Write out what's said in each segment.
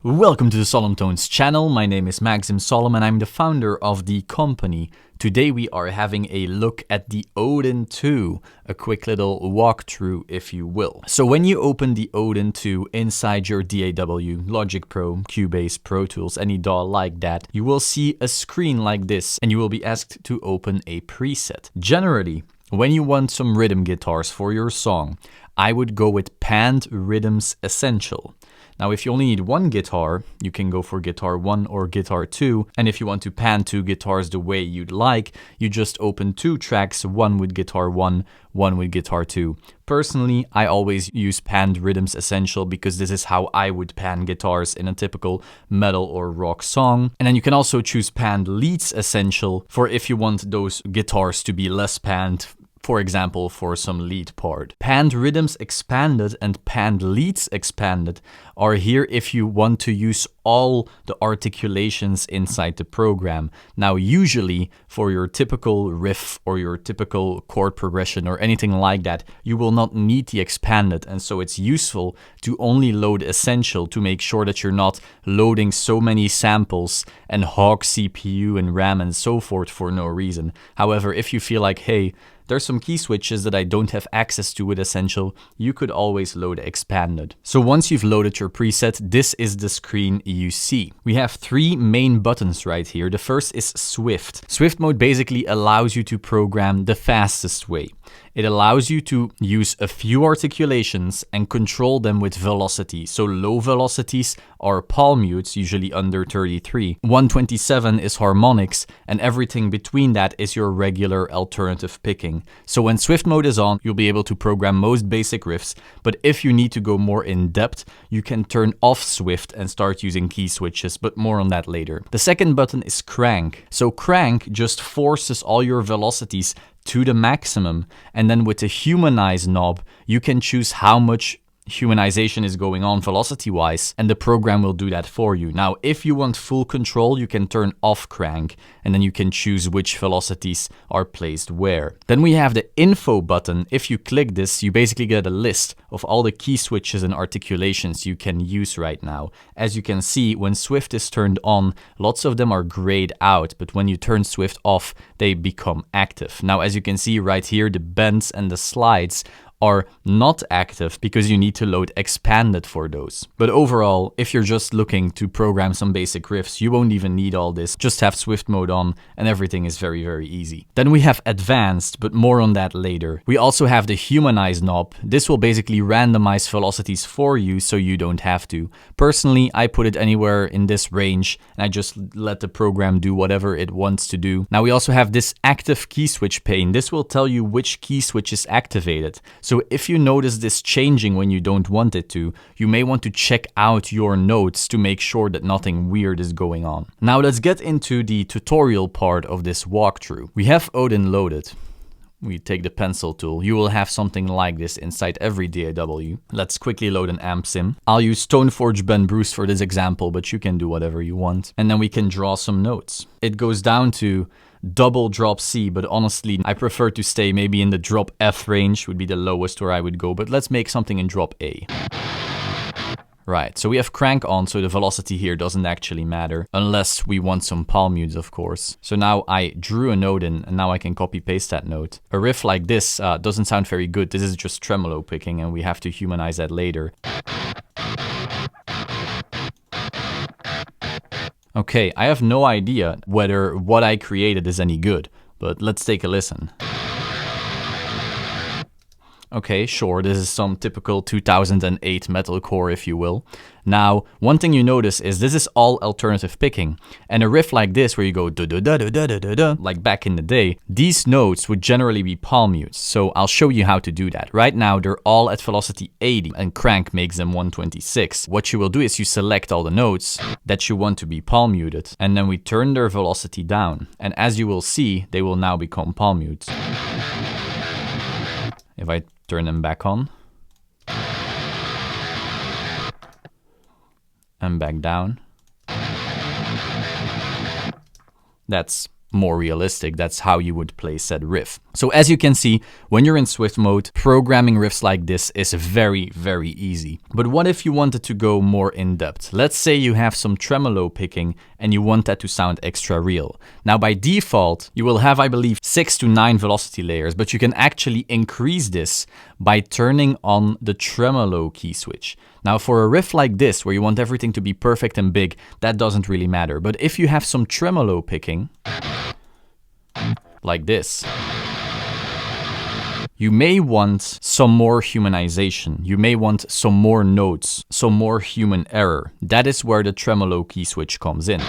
Welcome to the Solemn Tones channel. My name is Maxim Solemn and I'm the founder of the company. Today we are having a look at the Odin 2, a quick little walkthrough if you will. So when you open the Odin 2 inside your DAW, Logic Pro, Cubase, Pro Tools, any DAW like that, you will see a screen like this and you will be asked to open a preset. Generally, when you want some rhythm guitars for your song, I would go with Panned Rhythms Essential. Now, if you only need one guitar, you can go for Guitar 1 or Guitar 2. And if you want to pan two guitars the way you'd like, you just open two tracks, one with Guitar 1, one with Guitar 2. Personally, I always use Panned Rhythms Essential because this is how I would pan guitars in a typical metal or rock song. And then you can also choose Panned Leads Essential for if you want those guitars to be less panned, for example, for some lead part. Panned Rhythms Expanded and Panned Leads Expanded are here if you want to use all the articulations inside the program. Now, usually for your typical riff or your typical chord progression or anything like that, you will not need the expanded. And so it's useful to only load Essential to make sure that you're not loading so many samples and hog CPU and RAM and so forth for no reason. However, if you feel like, hey, there's some key switches that I don't have access to with Essential, you could always load Expanded. So once you've loaded your preset, this is the screen you see. We have three main buttons right here. The first is Swift. Swift mode basically allows you to program the fastest way. It allows you to use a few articulations and control them with velocity. So low velocities are palm mutes, usually under 33. 127 is harmonics, and everything between that is your regular alternative picking. So when Swift mode is on, you'll be able to program most basic riffs, but if you need to go more in depth, you can turn off Swift and start using key switches, but more on that later. The second button is Crank. So Crank just forces all your velocities to the maximum, and then with the Humanize knob, you can choose how much humanization is going on velocity wise, and the program will do that for you. Now, if you want full control, you can turn off Crank, and then you can choose which velocities are placed where. Then we have the Info button. If you click this, you basically get a list of all the key switches and articulations you can use right now. As you can see, when Swift is turned on, lots of them are grayed out, but when you turn Swift off, they become active. Now, as you can see right here, the bends and the slides are not active because you need to load Expanded for those. But overall, if you're just looking to program some basic riffs, you won't even need all this. Just have Swift mode on and everything is very, very easy. Then we have Advanced, but more on that later. We also have the Humanize knob. This will basically randomize velocities for you so you don't have to. Personally, I put it anywhere in this range and I just let the program do whatever it wants to do. Now we also have this Active Key Switch pane. This will tell you which key switch is activated. So if you notice this changing when you don't want it to, you may want to check out your notes to make sure that nothing weird is going on. Now let's get into the tutorial part of this walkthrough. We have Odin loaded. We take the pencil tool. You will have something like this inside every DAW. Let's quickly load an amp sim. I'll use Stoneforge Ben Bruce for this example, but you can do whatever you want. And then we can draw some notes. It goes down to double drop C, but honestly, I prefer to stay maybe in the drop F range, would be the lowest where I would go, but let's make something in drop A. Right, so we have Crank on, so the velocity here doesn't actually matter, unless we want some palm mutes, of course. So now I drew a note in, and now I can copy paste that note. A riff like this doesn't sound very good. This is just tremolo picking, and we have to humanize that later. Okay, I have no idea whether what I created is any good, but let's take a listen. Okay, sure, this is some typical 2008 metalcore, if you will. Now, one thing you notice is this is all alternative picking, and a riff like this where you go da da da da da da da, like back in the day, these notes would generally be palm mutes, so I'll show you how to do that. Right now, they're all at velocity 80, and Crank makes them 126. What you will do is you select all the notes that you want to be palm muted, and then we turn their velocity down, and as you will see, they will now become palm mutes. If I turn them back on and back down, that's more realistic. That's how you would play said riff. So as you can see, when you're in Swift mode, programming riffs like this is very, very easy. But what if you wanted to go more in depth? Let's say you have some tremolo picking and you want that to sound extra real. Now by default, you will have, I believe, 6 to 9 velocity layers, but you can actually increase this by turning on the tremolo key switch. Now for a riff like this, where you want everything to be perfect and big, that doesn't really matter. But if you have some tremolo picking, like this, you may want some more humanization. You may want some more notes, some more human error. That is where the tremolo key switch comes in.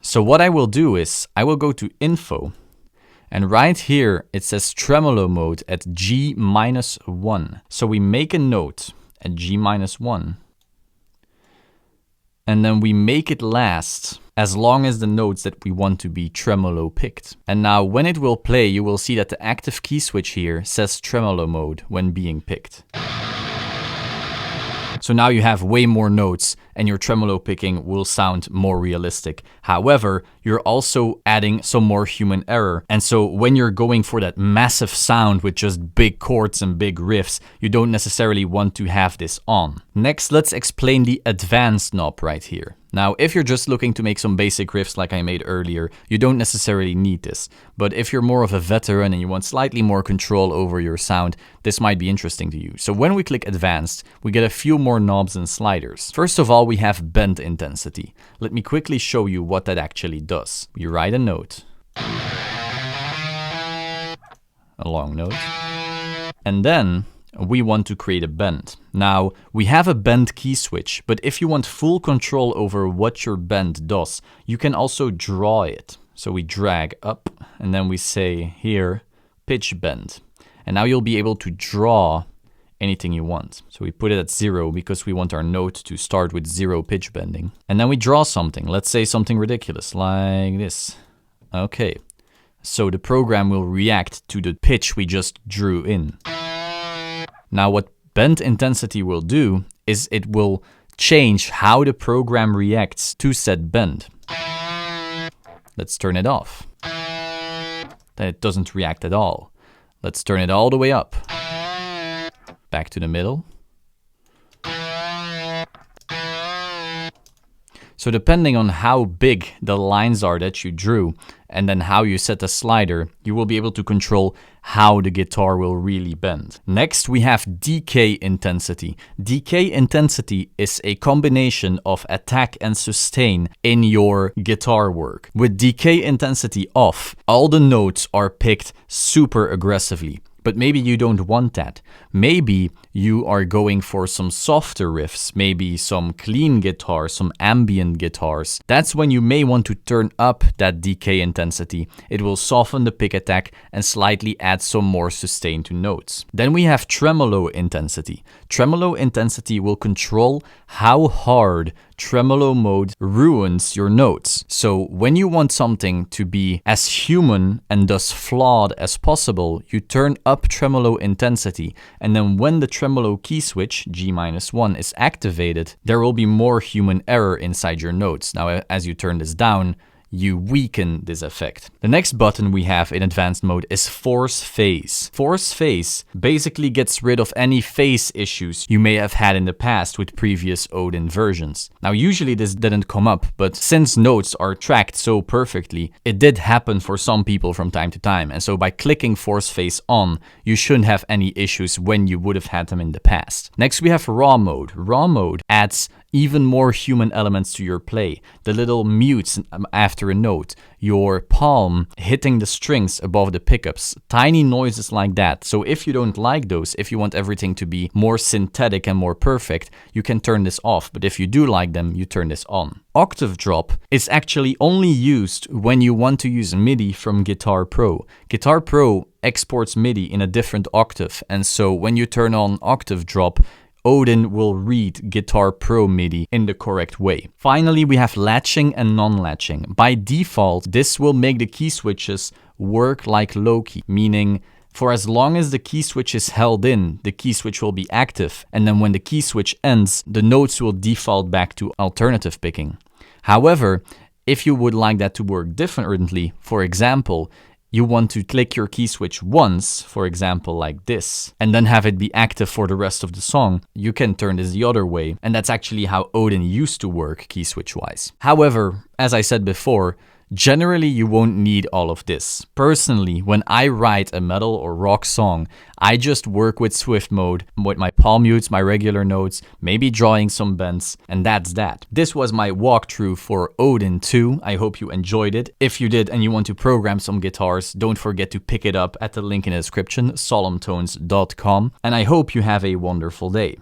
So what I will do is, I will go to Info, and right here it says tremolo mode at G-1. So we make a note at G-1, and then we make it last as long as the notes that we want to be tremolo picked. And now when it will play, you will see that the active key switch here says tremolo mode when being picked. So now you have way more notes and your tremolo picking will sound more realistic. However, you're also adding some more human error. And so when you're going for that massive sound with just big chords and big riffs, you don't necessarily want to have this on. Next, let's explain the advanced knob right here. Now, if you're just looking to make some basic riffs like I made earlier, you don't necessarily need this. But if you're more of a veteran and you want slightly more control over your sound, this might be interesting to you. So when we click advanced, we get a few more knobs and sliders. First of all, we have bend intensity. Let me quickly show you what that actually does. You write a note, a long note, and then we want to create a bend. Now, we have a bend key switch, but if you want full control over what your bend does, you can also draw it. So we drag up, and then we say here, pitch bend. And now you'll be able to draw anything you want. So we put it at 0 because we want our note to start with 0 pitch bending. And then we draw something. Let's say something ridiculous, like this. Okay. So the program will react to the pitch we just drew in. Now what bend intensity will do is it will change how the program reacts to said bend. Let's turn it off. Then it doesn't react at all. Let's turn it all the way up. Back to the middle. So depending on how big the lines are that you drew, and then how you set the slider, you will be able to control how the guitar will really bend. Next, we have decay intensity. Decay intensity is a combination of attack and sustain in your guitar work. With decay intensity off, all the notes are picked super aggressively. But maybe you don't want that. Maybe you are going for some softer riffs, maybe some clean guitar, some ambient guitars. That's when you may want to turn up that decay intensity. It will soften the pick attack and slightly add some more sustain to notes. Then we have tremolo intensity. Tremolo intensity will control how hard tremolo mode ruins your notes. So when you want something to be as human and thus flawed as possible, you turn up tremolo intensity, and then when the tremolo key switch, G-1, is activated, there will be more human error inside your notes. Now, as you turn this down, you weaken this effect. The next button we have in advanced mode is force phase. Force phase basically gets rid of any phase issues you may have had in the past with previous Odin versions. Now usually this didn't come up, but since notes are tracked so perfectly, it did happen for some people from time to time. And so by clicking force phase on, you shouldn't have any issues when you would have had them in the past. Next we have raw mode. Raw mode adds even more human elements to your play. The little mutes after a note, your palm hitting the strings above the pickups, tiny noises like that. So if you don't like those, if you want everything to be more synthetic and more perfect, you can turn this off. But if you do like them, you turn this on. Octave drop is actually only used when you want to use MIDI from Guitar Pro. Guitar Pro exports MIDI in a different octave, and so when you turn on octave drop, Odin will read Guitar Pro MIDI in the correct way. Finally, we have latching and non-latching. By default, this will make the key switches work like low key, meaning for as long as the key switch is held in, the key switch will be active, and then when the key switch ends, the notes will default back to alternative picking. However, If you would like that to work differently, for example, you want to click your key switch once, for example like this, and then have it be active for the rest of the song, you can turn this the other way, and that's actually how Odin used to work key switch wise. However, as I said before, generally you won't need all of this. Personally, when I write a metal or rock song, I just work with Swift mode, with my palm mutes, my regular notes, maybe drawing some bends, and that's that. This was my walkthrough for Odin 2. I hope you enjoyed it. If you did and you want to program some guitars, don't forget to pick it up at the link in the description, solemntones.com, and I hope you have a wonderful day.